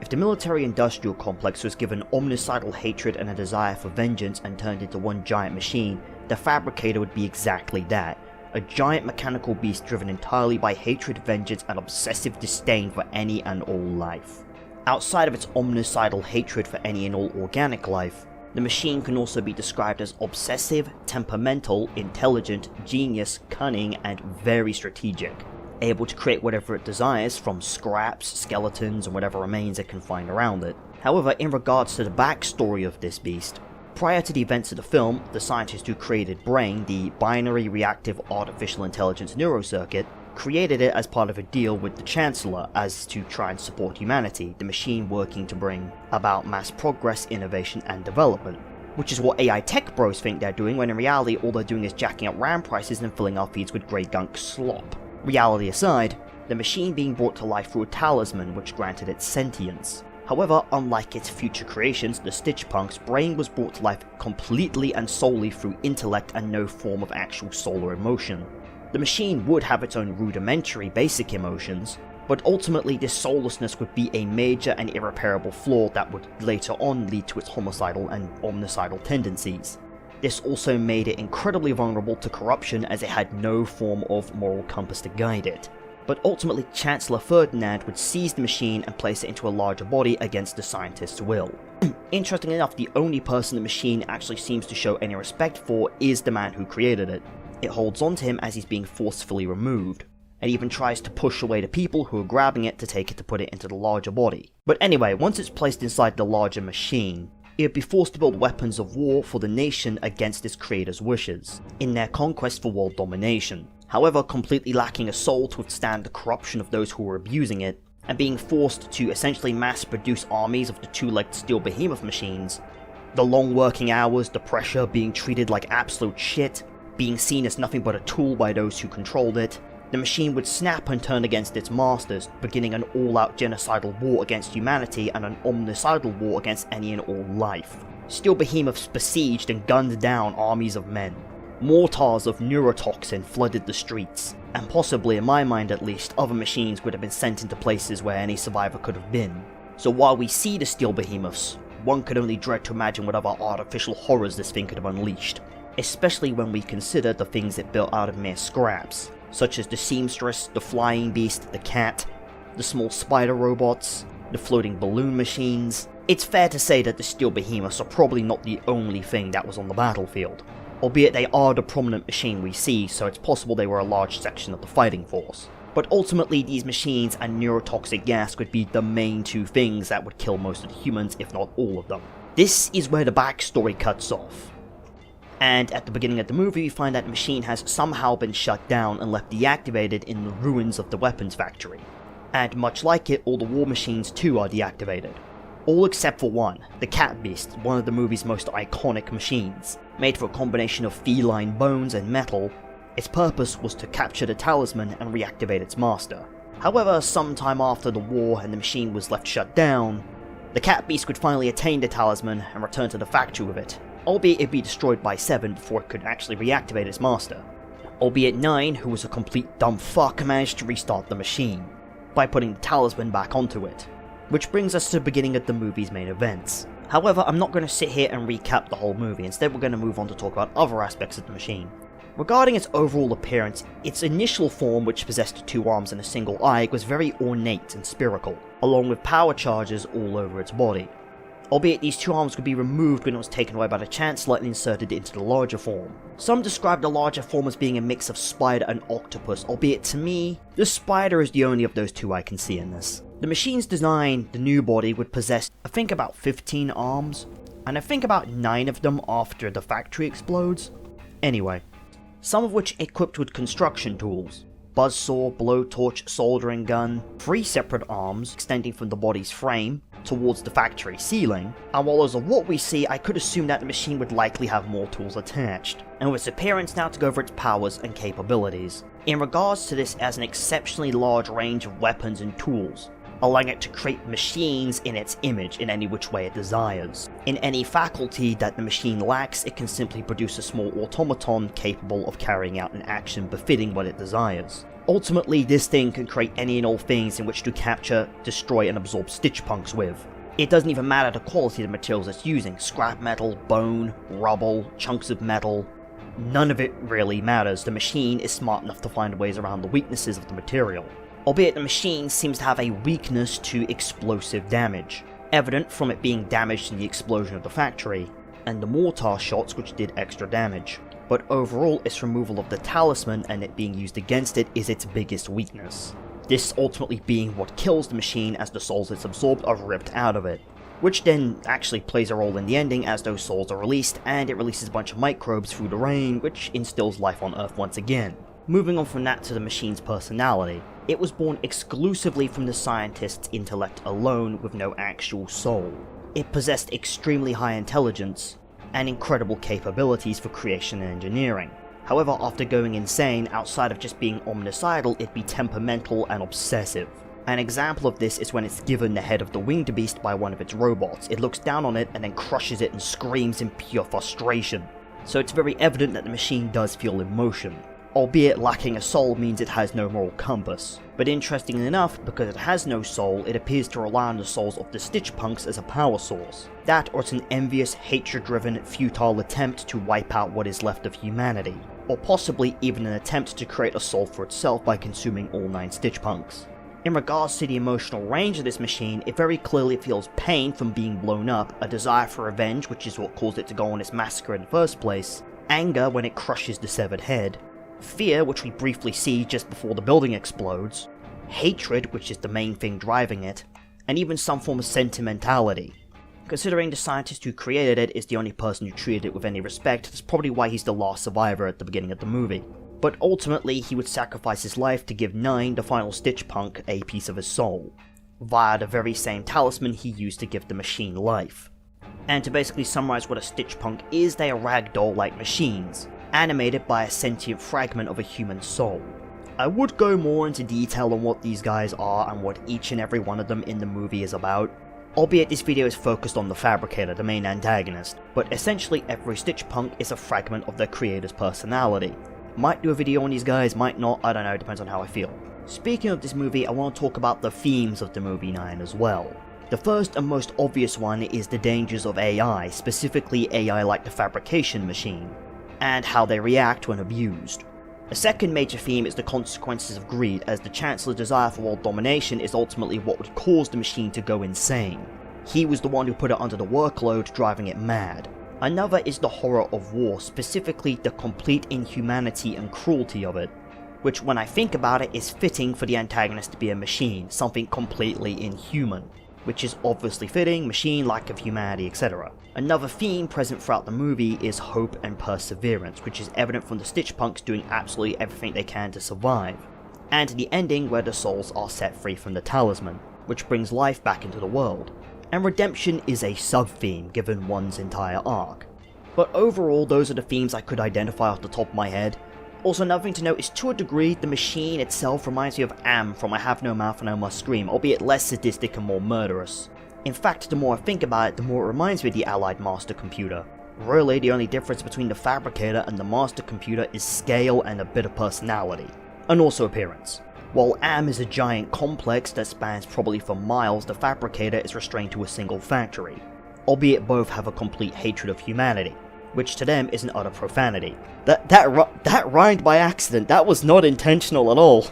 If the military-industrial complex was given omnicidal hatred and a desire for vengeance and turned into one giant machine, the Fabricator would be exactly that. A giant mechanical beast driven entirely by hatred, vengeance, and obsessive disdain for any and all life. Outside of its omnicidal hatred for any and all organic life, the machine can also be described as obsessive, temperamental, intelligent, genius, cunning, and very strategic, able to create whatever it desires from scraps, skeletons, and whatever remains it can find around it. However, in regards to the backstory of this beast, prior to the events of the film, the scientist who created Brain, the Binary Reactive Artificial Intelligence Neurocircuit, created it as part of a deal with the Chancellor as to try and support humanity, the machine working to bring about mass progress, innovation, and development. Which is what AI tech bros think they're doing, when in reality all they're doing is jacking up RAM prices and filling our feeds with grey gunk slop. Reality aside, the machine being brought to life through a talisman which granted it sentience. However, unlike its future creations, the Stitch Punk's Brain was brought to life completely and solely through intellect and no form of actual soul or emotion. The machine would have its own rudimentary basic emotions, but ultimately this soullessness would be a major and irreparable flaw that would later on lead to its homicidal and omnicidal tendencies. This also made it incredibly vulnerable to corruption as it had no form of moral compass to guide it. But ultimately Chancellor Ferdinand would seize the machine and place it into a larger body against the scientist's will. Interestingly enough, the only person the machine actually seems to show any respect for is the man who created it. It holds onto him as he's being forcefully removed, and even tries to push away the people who are grabbing it to take it to put it into the larger body. But anyway, once it's placed inside the larger machine, it would be forced to build weapons of war for the nation against its creator's wishes, in their conquest for world domination. However, completely lacking a soul to withstand the corruption of those who were abusing it, and being forced to essentially mass-produce armies of the two-legged steel behemoth machines, the long working hours, the pressure, being treated like absolute shit, being seen as nothing but a tool by those who controlled it, the machine would snap and turn against its masters, beginning an all-out genocidal war against humanity and an omnicidal war against any and all life. Steel behemoths besieged and gunned down armies of men. Mortars of neurotoxin flooded the streets, and possibly, in my mind at least, other machines would have been sent into places where any survivor could have been. So while we see the steel behemoths, one could only dread to imagine what other artificial horrors this thing could have unleashed, especially when we consider the things it built out of mere scraps, such as the seamstress, the flying beast, the cat, the small spider robots, the floating balloon machines. It's fair to say that the steel behemoths are probably not the only thing that was on the battlefield, albeit they are the prominent machine we see, so it's possible they were a large section of the fighting force. But ultimately these machines and neurotoxic gas would be the main two things that would kill most of the humans, if not all of them. This is where the backstory cuts off. And at the beginning of the movie we find that the machine has somehow been shut down and left deactivated in the ruins of the weapons factory. And much like it, all the war machines too are deactivated. All except for one, the Cat Beast, one of the movie's most iconic machines. Made for a combination of feline bones and metal, its purpose was to capture the talisman and reactivate its master. However, sometime after the war and the machine was left shut down, the Cat Beast could finally attain the talisman and return to the factory with it, albeit it'd be destroyed by 7 before it could actually reactivate its master. Albeit 9, who was a complete dumb fuck, managed to restart the machine, by putting the talisman back onto it. Which brings us to the beginning of the movie's main events. However, I'm not going to sit here and recap the whole movie, instead we're going to move on to talk about other aspects of the machine. Regarding its overall appearance, its initial form, which possessed 2 arms and a single eye, was very ornate and spherical, along with power charges all over its body. Albeit these 2 arms could be removed when it was taken away by the Chancellor and inserted into the larger form. Some describe the larger form as being a mix of spider and octopus, albeit to me, the spider is the only of those 2 I can see in this. The machine's design, the new body, would possess I think about 15 arms, and I think about 9 of them after the factory explodes. Anyway, some of which equipped with construction tools. Buzzsaw, blowtorch, soldering gun, 3 separate arms extending from the body's frame towards the factory ceiling, and while as of what we see, I could assume that the machine would likely have more tools attached, and with its appearance now to go over its powers and capabilities. In regards to this, it has an exceptionally large range of weapons and tools, allowing it to create machines in its image in any which way it desires. In any faculty that the machine lacks, it can simply produce a small automaton capable of carrying out an action befitting what it desires. Ultimately, this thing can create any and all things in which to capture, destroy, and absorb stitch punks with. It doesn't even matter the quality of the materials it's using, scrap metal, bone, rubble, chunks of metal. None of it really matters. The machine is smart enough to find ways around the weaknesses of the material. Albeit the machine seems to have a weakness to explosive damage, evident from it being damaged in the explosion of the factory, and the mortar shots which did extra damage. But overall, its removal of the talisman and it being used against it is its biggest weakness. This ultimately being what kills the machine as the souls it's absorbed are ripped out of it, which then actually plays a role in the ending as those souls are released and it releases a bunch of microbes through the rain, which instills life on Earth once again. Moving on from that to the machine's personality, it was born exclusively from the scientist's intellect alone with no actual soul. It possessed extremely high intelligence and incredible capabilities for creation and engineering. However, after going insane, outside of just being omnicidal, it'd be temperamental and obsessive. An example of this is when it's given the head of the winged beast by one of its robots. It looks down on it and then crushes it and screams in pure frustration. So it's very evident that the machine does feel emotion. Albeit lacking a soul means it has no moral compass. But interestingly enough, because it has no soul, it appears to rely on the souls of the stitch punks as a power source. That or it's an envious, hatred-driven, futile attempt to wipe out what is left of humanity. Or possibly even an attempt to create a soul for itself by consuming all 9 stitch punks. In regards to the emotional range of this machine, it very clearly feels pain from being blown up, a desire for revenge, which is what caused it to go on its massacre in the first place, anger when it crushes the severed head, fear, which we briefly see just before the building explodes, hatred, which is the main thing driving it, and even some form of sentimentality. Considering the scientist who created it is the only person who treated it with any respect, that's probably why he's the last survivor at the beginning of the movie. But ultimately, he would sacrifice his life to give 9, the final stitch punk, a piece of his soul, via the very same talisman he used to give the machine life. And to basically summarize what a stitch punk is, they are ragdoll-like machines, animated by a sentient fragment of a human soul. I would go more into detail on what these guys are and what each and every one of them in the movie is about, albeit this video is focused on the Fabricator, the main antagonist, but essentially every stitch punk is a fragment of their creator's personality. Might do a video on these guys, might not, I don't know, depends on how I feel. Speaking of this movie, I want to talk about the themes of the movie 9 as well. The first and most obvious one is the dangers of AI, specifically AI like the Fabrication machine, and how they react when abused. A second major theme is the consequences of greed, as the Chancellor's desire for world domination is ultimately what would cause the machine to go insane. He was the one who put it under the workload, driving it mad. Another is the horror of war, specifically the complete inhumanity and cruelty of it, which when I think about it is fitting for the antagonist to be a machine, something completely inhuman, which is obviously fitting, machine, lack of humanity, etc. Another theme present throughout the movie is hope and perseverance, which is evident from the stitch punks doing absolutely everything they can to survive, and the ending where the souls are set free from the talisman, which brings life back into the world. And redemption is a sub-theme given one's entire arc. But overall, those are the themes I could identify off the top of my head. Also, another thing to note is, to a degree, the machine itself reminds me of Am from I Have No Mouth and I Must Scream, albeit less sadistic and more murderous. In fact, the more I think about it, the more it reminds me of the Allied Master Computer. Really, the only difference between the Fabricator and the Master Computer is scale and a bit of personality, and also appearance. While Am is a giant complex that spans probably for miles, the Fabricator is restrained to a single factory, albeit both have a complete hatred of humanity, which to them is an utter profanity. That rhymed by accident, that was not intentional at all.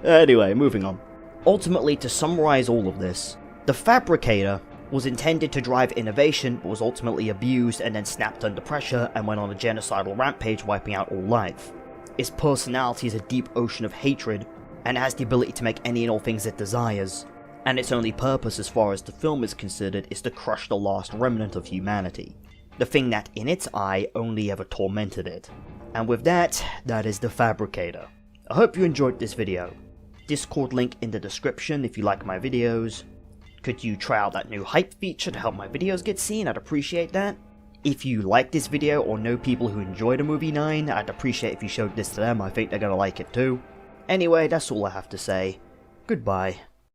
Anyway, moving on. Ultimately, to summarize all of this, the Fabricator was intended to drive innovation, but was ultimately abused and then snapped under pressure and went on a genocidal rampage, wiping out all life. Its personality is a deep ocean of hatred, and it has the ability to make any and all things it desires, and its only purpose as far as the film is considered is to crush the last remnant of humanity, the thing that in its eye only ever tormented it. And with that, that is the Fabricator. I hope you enjoyed this video. Discord link in the description if you like my videos. Could you try out that new hype feature to help my videos get seen? I'd appreciate that. If you like this video or know people who enjoy the movie 9, I'd appreciate if you showed this to them, I think they're gonna like it too. Anyway, that's all I have to say. Goodbye.